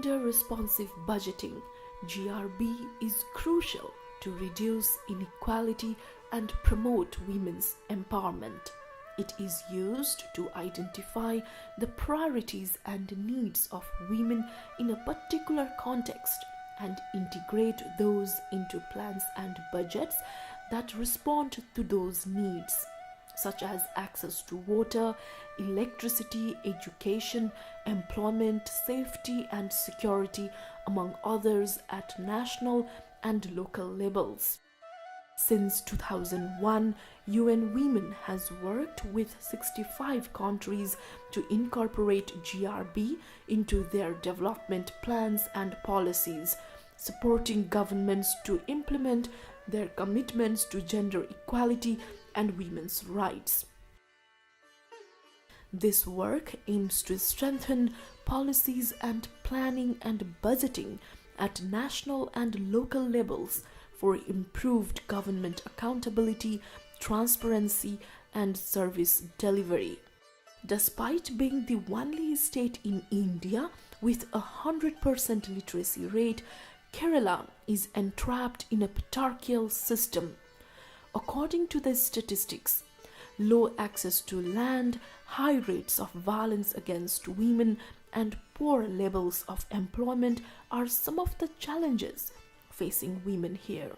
Gender-responsive budgeting, GRB, is crucial to reduce inequality and promote women's empowerment. It is used to identify the priorities and needs of women in a particular context and integrate those into plans and budgets that respond to those needs, such as access to water, electricity, education, employment, safety and security, among others, at national and local levels. Since 2001, UN Women has worked with 65 countries to incorporate GRB into their development plans and policies, supporting governments to implement their commitments to gender equality and women's rights. This work aims to strengthen policies and planning and budgeting at national and local levels for improved government accountability, transparency, and service delivery. Despite being the only state in India with a 100% literacy rate, Kerala is entrapped in a patriarchal system. According to the statistics, low access to land, high rates of violence against women, and poor levels of employment are some of the challenges facing women here.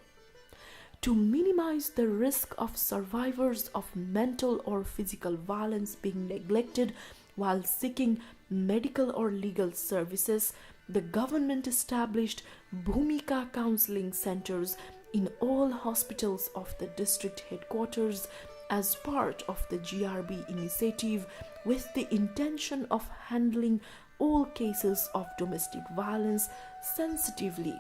To minimize the risk of survivors of mental or physical violence being neglected while seeking medical or legal services, the government established Bhumika counseling centers in all hospitals of the district headquarters as part of the GRB initiative, with the intention of handling all cases of domestic violence sensitively.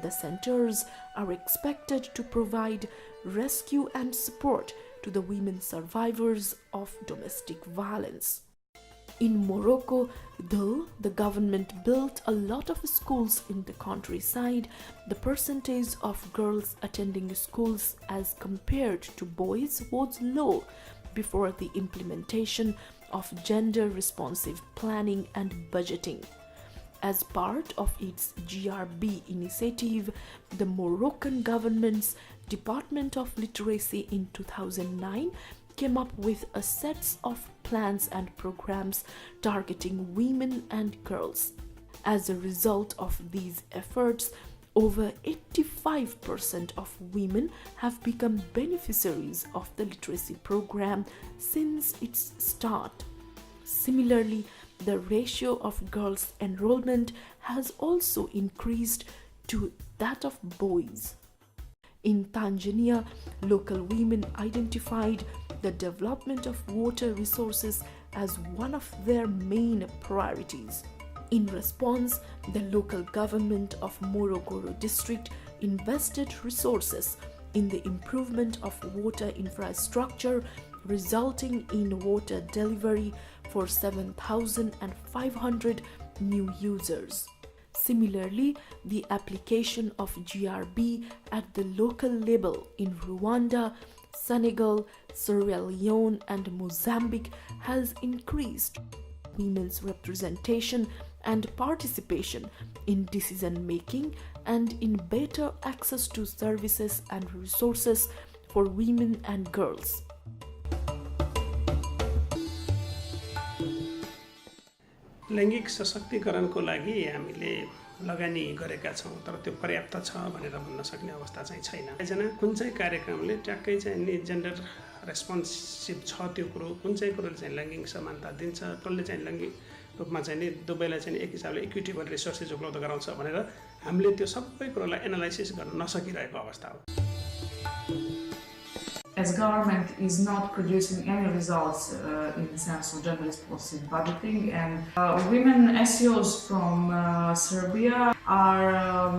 The centers are expected to provide rescue and support to the women survivors of domestic violence. In Morocco, though the government built a lot of schools in the countryside, the percentage of girls attending schools as compared to boys was low before the implementation of gender-responsive planning and budgeting. As part of its GRB initiative, the Moroccan government's Department of Literacy in 2009 came up with a set of plans and programs targeting women and girls. As a result of these efforts, over 85% of women have become beneficiaries of the literacy program since its start. Similarly, the ratio of girls' enrollment has also increased to that of boys. In Tanzania, local women identified the development of water resources as one of their main priorities. In response, the local government of Morogoro district invested resources in the improvement of water infrastructure, resulting in water delivery for 7,500 new users. Similarly, the application of GRB at the local level in Rwanda, Senegal, Sierra Leone, and Mozambique has increased women's representation and participation in decision-making and in better access to services and resources for women and girls. लैङ्गिक सशक्तिकरणको लागि हामीले लगानी गरेका छौँ, तर त्यो पर्याप्त छ भनेर भन्न सक्ने अवस्था चाहिँ छैन। एकजना कुन चाहिँ कार्यक्रमले ट्याक्कै चाहिँ नि जेन्डर रेस्पोन्सिभ छ त्यो कुरो, कुन चाहिँ कुरोले चाहिँ लैङ्गिक समानता दिन्छ, कसले चाहिँ लैङ्गिक रूपमा चाहिँ नि दुवैलाई चाहिँ एक हिसाबले इक्विटेबल रिसोर्सेस उपलब्ध गराउँछ भनेर हामीले त्यो सबै कुरोलाई एनालाइसिस गर्न नसकिरहेको अवस्था हो। As government is not producing any results in the sense of gender responsive budgeting, and women SEOs from Serbia are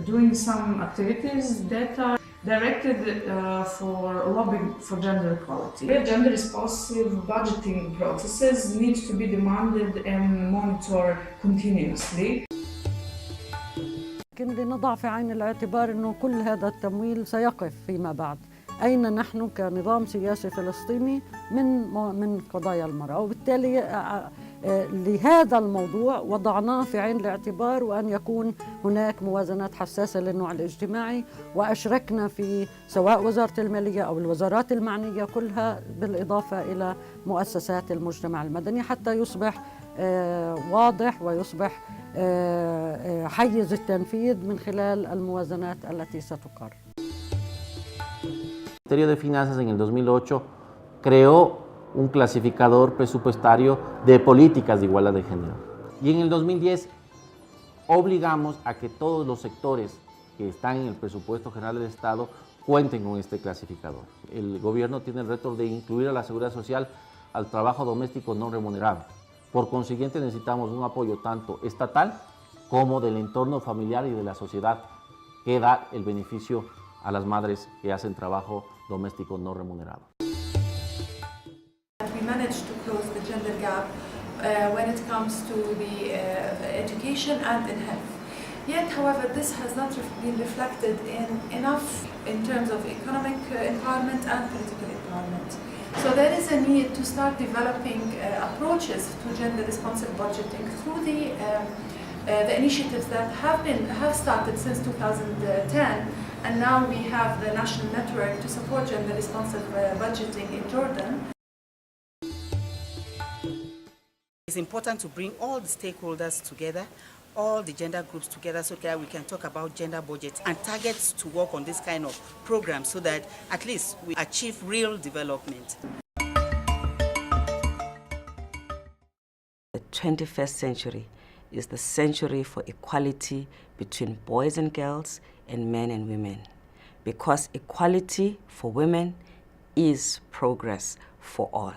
doing some activities that are directed for lobbying for gender equality. Gender responsive budgeting processes need to be demanded and monitored continuously. لكن لنضع في عين الاعتبار أنه كل هذا التمويل سيقف فيما بعد. أين نحن كنظام سياسي فلسطيني من قضايا المرأة، وبالتالي لهذا الموضوع وضعناه في عين الاعتبار، وأن يكون هناك موازنات حساسة للنوع الاجتماعي، وأشركنا في سواء وزارة المالية أو الوزارات المعنية كلها، بالإضافة إلى مؤسسات المجتمع المدني، حتى يصبح واضح ويصبح حيز التنفيذ من خلال الموازنات التي ستقر. El Ministerio de Finanzas en el 2008 creó un clasificador presupuestario de políticas de igualdad de género. Y en el 2010 obligamos a que todos los sectores que están en el presupuesto general del Estado cuenten con este clasificador. El gobierno tiene el reto de incluir a la seguridad social al trabajo doméstico no remunerado. Por consiguiente, necesitamos un apoyo tanto estatal como del entorno familiar y de la sociedad que da el beneficio a las madres que hacen trabajo doméstico no remunerado. We managed to close the gender gap when it comes to the education and in health. Yet, however, this has not been reflected enough in terms of economic empowerment and political empowerment. So there is a need to start developing approaches to gender-responsive budgeting through the initiatives that have started since 2010, and now we have the national network to support gender-responsive budgeting in Jordan. It's important to bring all the stakeholders together, all the gender groups together, so that we can talk about gender budgets and targets to work on this kind of programs, so that at least we achieve real development. The 21st century is the century for equality between boys and girls and men and women, because equality for women is progress for all.